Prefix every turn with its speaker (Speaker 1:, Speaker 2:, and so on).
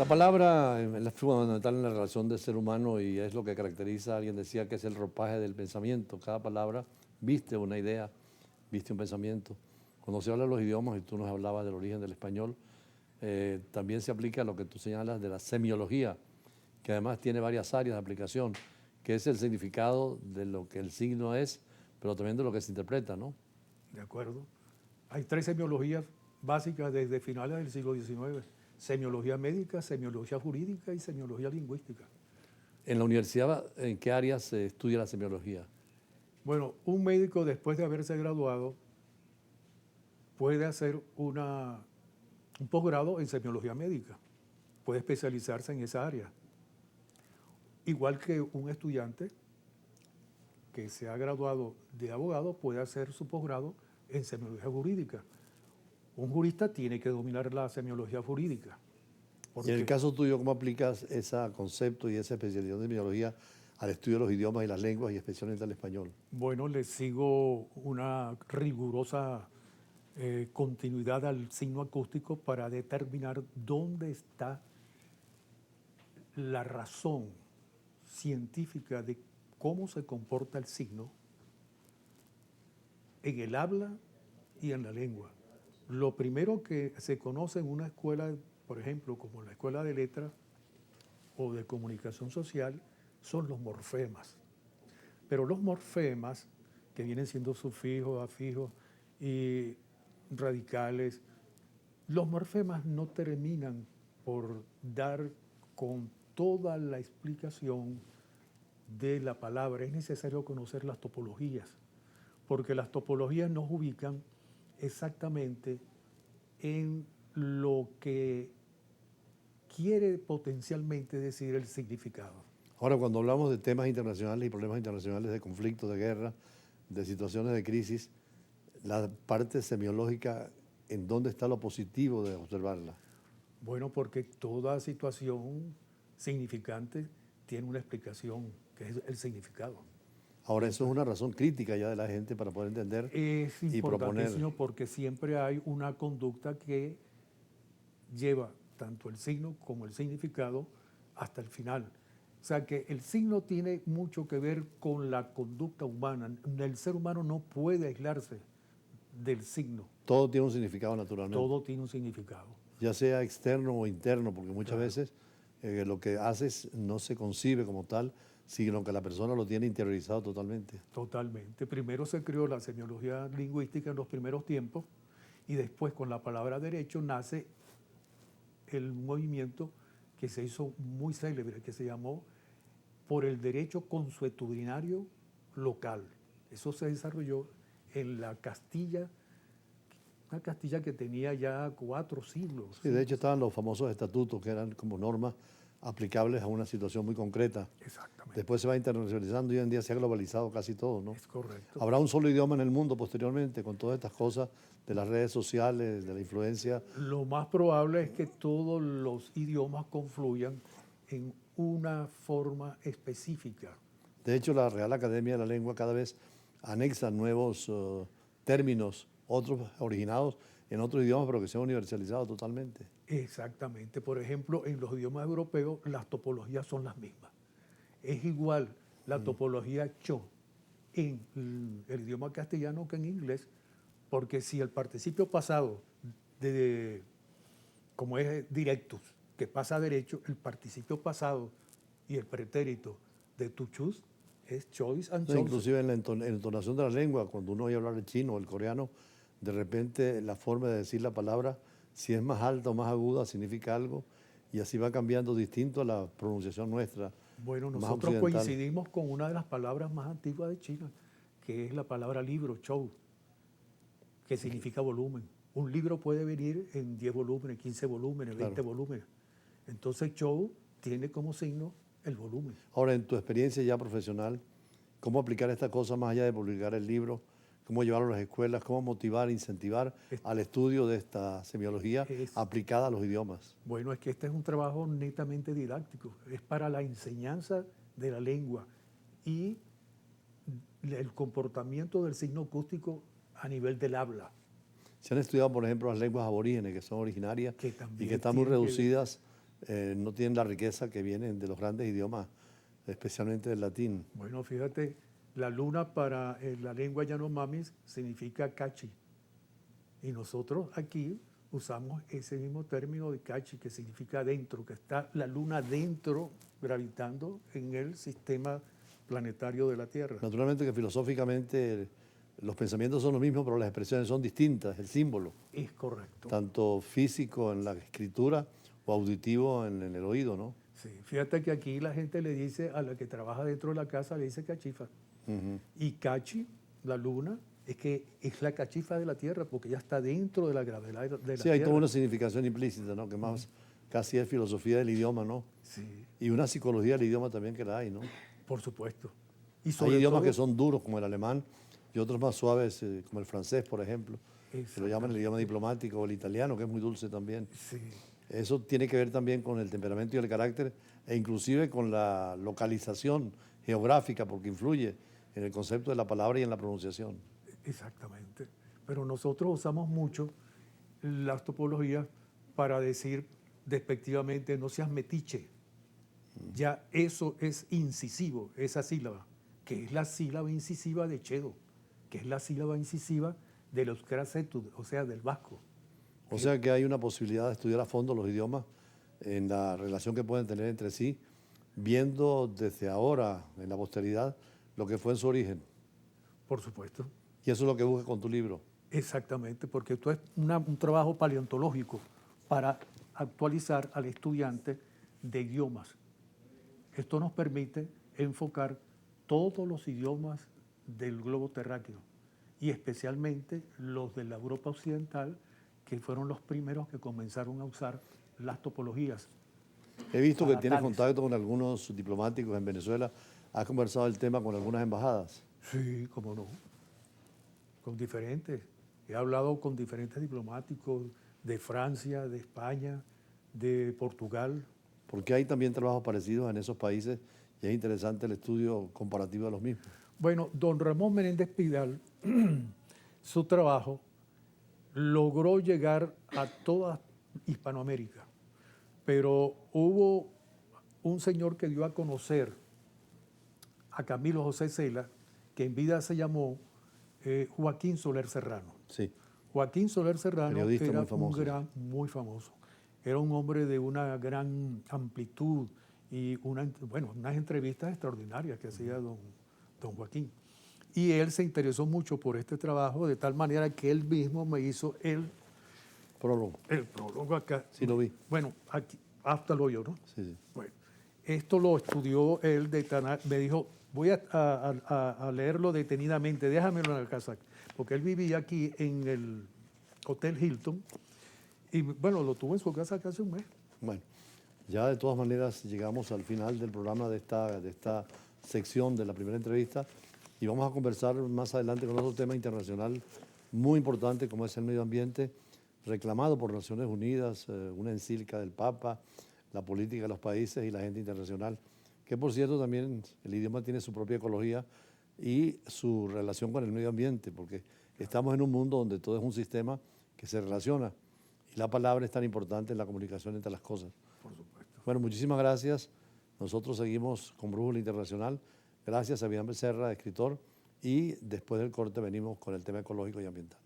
Speaker 1: La palabra es fundamental en la relación del ser humano y es lo que caracteriza, alguien decía que es el ropaje del pensamiento. Cada palabra viste una idea, viste un pensamiento. Cuando se habla de los idiomas, y tú nos hablabas del origen del español, también se aplica lo que tú señalas de la semiología, que además tiene varias áreas de aplicación, que es el significado de lo que el signo es, pero también de lo que se interpreta, ¿no?
Speaker 2: ¿De acuerdo? Hay tres semiologías básicas desde finales del siglo XIX. Semiología médica, semiología jurídica y semiología lingüística.
Speaker 1: En la universidad, ¿en qué áreas se estudia la semiología?
Speaker 2: Bueno, un médico después de haberse graduado puede hacer un posgrado en semiología médica, puede especializarse en esa área. Igual que un estudiante que se ha graduado de abogado puede hacer su posgrado en semiología jurídica. Un jurista tiene que dominar la semiología jurídica.
Speaker 1: Y en el caso tuyo, ¿cómo aplicas ese concepto y esa especialización de semiología al estudio de los idiomas y las lenguas y especialmente al español?
Speaker 2: Bueno, le sigo una rigurosa continuidad al signo acústico para determinar dónde está la razón científica de cómo se comporta el signo en el habla y en la lengua. Lo primero que se conoce en una escuela, por ejemplo, como la escuela de letras o de comunicación social, son los morfemas. Pero los morfemas, que vienen siendo sufijos, afijos y radicales, los morfemas no terminan por dar con toda la explicación de la palabra. Es necesario conocer las topologías, porque las topologías nos ubican exactamente en lo que quiere potencialmente decir el significado.
Speaker 1: Ahora, cuando hablamos de temas internacionales y problemas internacionales, de conflictos, de guerra, de situaciones de crisis, la parte semiológica, ¿en dónde está lo positivo de observarla?
Speaker 2: Bueno, porque toda situación significante tiene una explicación, que es el significado.
Speaker 1: Ahora, eso es una razón crítica ya de la gente para poder entender
Speaker 2: Es
Speaker 1: y proponer.
Speaker 2: importantísimo porque siempre hay una conducta que lleva tanto el signo como el significado hasta el final. O sea que el signo tiene mucho que ver con la conducta humana. El ser humano no puede aislarse del signo.
Speaker 1: Todo tiene un significado naturalmente.
Speaker 2: Todo tiene un significado.
Speaker 1: Ya sea externo o interno, porque muchas
Speaker 2: Claro.
Speaker 1: veces lo que haces no se concibe como tal, sino que la persona lo tiene interiorizado totalmente.
Speaker 2: Totalmente. Primero se creó la semiología lingüística en los primeros tiempos y después con la palabra derecho nace el movimiento que se hizo muy célebre, que se llamó por el derecho consuetudinario local. Eso se desarrolló en la Castilla, una Castilla que tenía ya 4 siglos.
Speaker 1: Sí, de hecho estaban los famosos estatutos que eran como normas aplicables a una situación muy concreta.
Speaker 2: Exactamente.
Speaker 1: Después se va internacionalizando y hoy en día se ha globalizado casi todo, ¿no?
Speaker 2: Es correcto.
Speaker 1: Habrá un solo idioma en el mundo posteriormente con todas estas cosas de las redes sociales, de la influencia.
Speaker 2: Lo más probable es que todos los idiomas confluyan en una forma específica.
Speaker 1: De hecho, la Real Academia de la Lengua cada vez anexa nuevos términos, otros originados en otros idiomas, pero que sean universalizados totalmente.
Speaker 2: Exactamente. Por ejemplo, en los idiomas europeos las topologías son las mismas. Es igual la topología cho en el idioma castellano que en inglés, porque si el participio pasado, como es directus, que pasa a derecho, el participio pasado y el pretérito de to choose es choice and
Speaker 1: No,
Speaker 2: chosen.
Speaker 1: inclusive en la entonación de la lengua, cuando uno oye hablar el chino o el coreano, de repente la forma de decir la palabra, si es más alta o más aguda, significa algo, y así va cambiando distinto a la pronunciación nuestra.
Speaker 2: Bueno,
Speaker 1: más
Speaker 2: nosotros
Speaker 1: occidental.
Speaker 2: coincidimos con una de las palabras más antiguas de China, que es la palabra libro, chou, que significa volumen. Un libro puede venir en 10 volúmenes, 15 volúmenes, 20
Speaker 1: Claro.
Speaker 2: volúmenes. Entonces, chou tiene como signo el volumen.
Speaker 1: Ahora, en tu experiencia ya profesional, ¿cómo aplicar esta cosa más allá de publicar el libro? ¿Cómo llevarlo a las escuelas? ¿Cómo motivar, incentivar al estudio de esta semiología aplicada a los idiomas?
Speaker 2: Bueno, es que este es un trabajo netamente didáctico. Es para la enseñanza de la lengua y el comportamiento del signo acústico a nivel del habla.
Speaker 1: Se han estudiado, por ejemplo, las lenguas aborígenes, que son originarias
Speaker 2: Que
Speaker 1: y
Speaker 2: también
Speaker 1: que están muy
Speaker 2: tienen
Speaker 1: reducidas no tienen la riqueza que vienen de los grandes idiomas, especialmente del latín.
Speaker 2: Bueno, fíjate, la luna para la lengua Yanomami significa cachi. Y nosotros aquí usamos ese mismo término de cachi, que significa dentro, que está la luna dentro, gravitando en el sistema planetario de la Tierra.
Speaker 1: Naturalmente que filosóficamente los pensamientos son los mismos, pero las expresiones son distintas, el símbolo,
Speaker 2: Es correcto.
Speaker 1: tanto físico en la escritura o auditivo en el oído, ¿no?
Speaker 2: Sí, fíjate que aquí la gente le dice a la que trabaja dentro de la casa, le dice cachifa. Y cachi, la luna, es que es la cachifa de la Tierra, porque ya está dentro de la gravedad de la
Speaker 1: Sí,
Speaker 2: Tierra.
Speaker 1: hay toda una significación implícita, ¿no? Que más casi es filosofía del idioma, ¿no?
Speaker 2: Sí,
Speaker 1: Y una psicología del idioma también que la hay, ¿no?
Speaker 2: por supuesto. Y
Speaker 1: Hay
Speaker 2: sobre
Speaker 1: idiomas
Speaker 2: todo,
Speaker 1: que son duros, como el alemán, y otros más suaves, como el francés, por ejemplo, que lo llaman el idioma diplomático, o el italiano, que es muy dulce también.
Speaker 2: sí,
Speaker 1: Eso tiene que ver también con el temperamento y el carácter, e inclusive con la localización geográfica, porque influye en el concepto de la palabra y en la pronunciación.
Speaker 2: exactamente. Pero nosotros usamos mucho las topologías para decir despectivamente, no seas metiche. Ya eso es incisivo, esa sílaba, que es la sílaba incisiva de chedo, que es la sílaba incisiva del euskera setud, o sea, del vasco.
Speaker 1: O sea que hay una posibilidad de estudiar a fondo los idiomas en la relación que pueden tener entre sí, viendo desde ahora, en la posteridad, lo que fue en su origen.
Speaker 2: Por supuesto.
Speaker 1: Y eso es lo que buscas con tu libro.
Speaker 2: Exactamente, porque esto es un trabajo paleontológico para actualizar al estudiante de idiomas. Esto nos permite enfocar todos los idiomas del globo terráqueo y especialmente los de la Europa occidental, que fueron los primeros que comenzaron a usar las topologías.
Speaker 1: He visto que tienes
Speaker 2: palatales.
Speaker 1: contacto con algunos diplomáticos en Venezuela. ¿Has conversado el tema con algunas embajadas?
Speaker 2: Sí, cómo no. Con diferentes. He hablado con diferentes diplomáticos de Francia, de España, de Portugal.
Speaker 1: Porque hay también trabajos parecidos en esos países y es interesante el estudio comparativo de los mismos.
Speaker 2: Bueno, don Ramón Menéndez Pidal, su trabajo logró llegar a toda Hispanoamérica, pero hubo un señor que dio a conocer a Camilo José Cela, que en vida se llamó Joaquín Soler Serrano.
Speaker 1: Sí,
Speaker 2: Joaquín Soler Serrano
Speaker 1: periodista
Speaker 2: era
Speaker 1: muy famoso.
Speaker 2: muy famoso. Era un hombre de una gran amplitud y unas entrevistas extraordinarias que hacía don Joaquín. Y él se interesó mucho por este trabajo, de tal manera que él mismo me hizo
Speaker 1: Prólogo.
Speaker 2: el prólogo acá.
Speaker 1: Sí, lo vi.
Speaker 2: Bueno, aquí, hasta lo yo, ¿no?
Speaker 1: Sí, sí.
Speaker 2: Bueno, esto lo estudió él, me dijo, voy a leerlo detenidamente, déjamelo en la casa, porque él vivía aquí en el Hotel Hilton, y bueno, lo tuvo en su casa casi un mes.
Speaker 1: Bueno, ya de todas maneras llegamos al final del programa de esta sección de la primera entrevista y vamos a conversar más adelante con otro tema internacional muy importante como es el medio ambiente, reclamado por Naciones Unidas, una encíclica del Papa, la política de los países y la agenda internacional, que por cierto también el idioma tiene su propia ecología y su relación con el medio ambiente, porque estamos en un mundo donde todo es un sistema que se relaciona y la palabra es tan importante en la comunicación entre las cosas.
Speaker 2: Por supuesto.
Speaker 1: Bueno, muchísimas gracias. Nosotros seguimos con Brújula Internacional. Gracias a Bian Becerra, escritor, y después del corte venimos con el tema ecológico y ambiental.